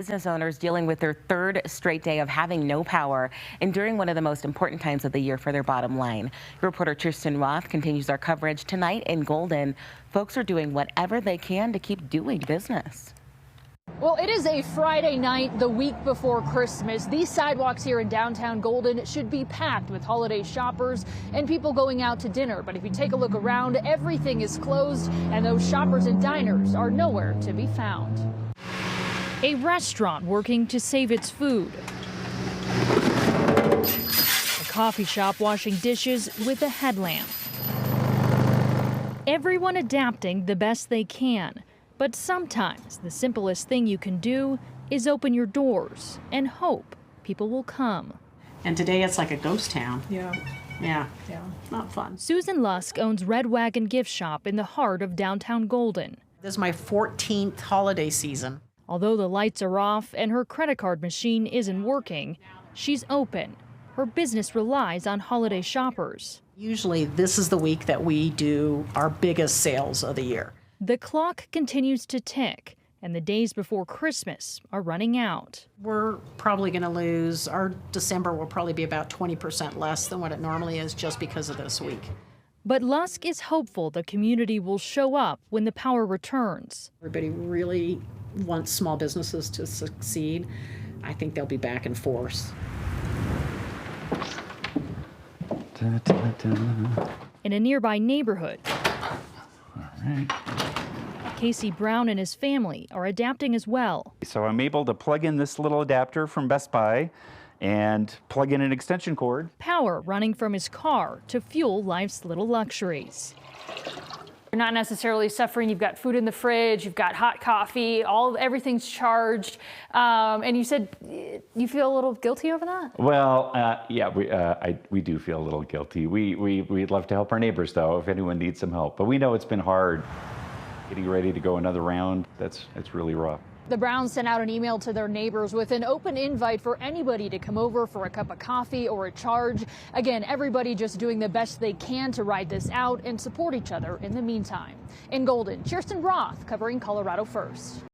Business owners dealing with their third straight day of having no power and during one of the most important times of the year for their bottom line. Reporter Tristan Roth continues our coverage tonight in Golden. Folks are doing whatever they can to keep doing business. Well, it is a Friday night, the week before Christmas. These sidewalks here in downtown Golden should be packed with holiday shoppers and people going out to dinner. But if you take a look around, everything is closed and those shoppers and diners are nowhere to be found. A restaurant working to save its food. A coffee shop washing dishes with a headlamp. Everyone adapting the best they can. But sometimes the simplest thing you can do is open your doors and hope people will come. And today it's like a ghost town. Yeah. Not fun. Susan Lusk owns Red Wagon Gift Shop in the heart of downtown Golden. This is my 14th holiday season. Although the lights are off and her credit card machine isn't working, she's open. Her business relies on holiday shoppers. Usually this is the week that we do our biggest sales of the year. The clock continues to tick, and the days before Christmas are running out. We're probably going to lose, our December will probably be about 20% less than what it normally is just because of this week. But Lusk is hopeful the community will show up when the power returns. Everybody really wants small businesses to succeed. I think they'll be back in force. In a nearby neighborhood, Casey Brown and his family are adapting as well. So I'm able to plug in this little adapter from Best Buy and plug in an extension cord. Power running from his car to fuel life's little luxuries. You're not necessarily suffering. You've got food in the fridge, you've got hot coffee, everything's charged. And you said you feel a little guilty over that? Well, yeah, we do feel a little guilty. We'd love to help our neighbors, though, if anyone needs some help. But we know it's been hard getting ready to go another round. It's really rough. The Browns sent out an email to their neighbors with an open invite for anybody to come over for a cup of coffee or a charge. Again, everybody just doing the best they can to ride this out and support each other in the meantime. In Golden, Tristan Roth covering Colorado First.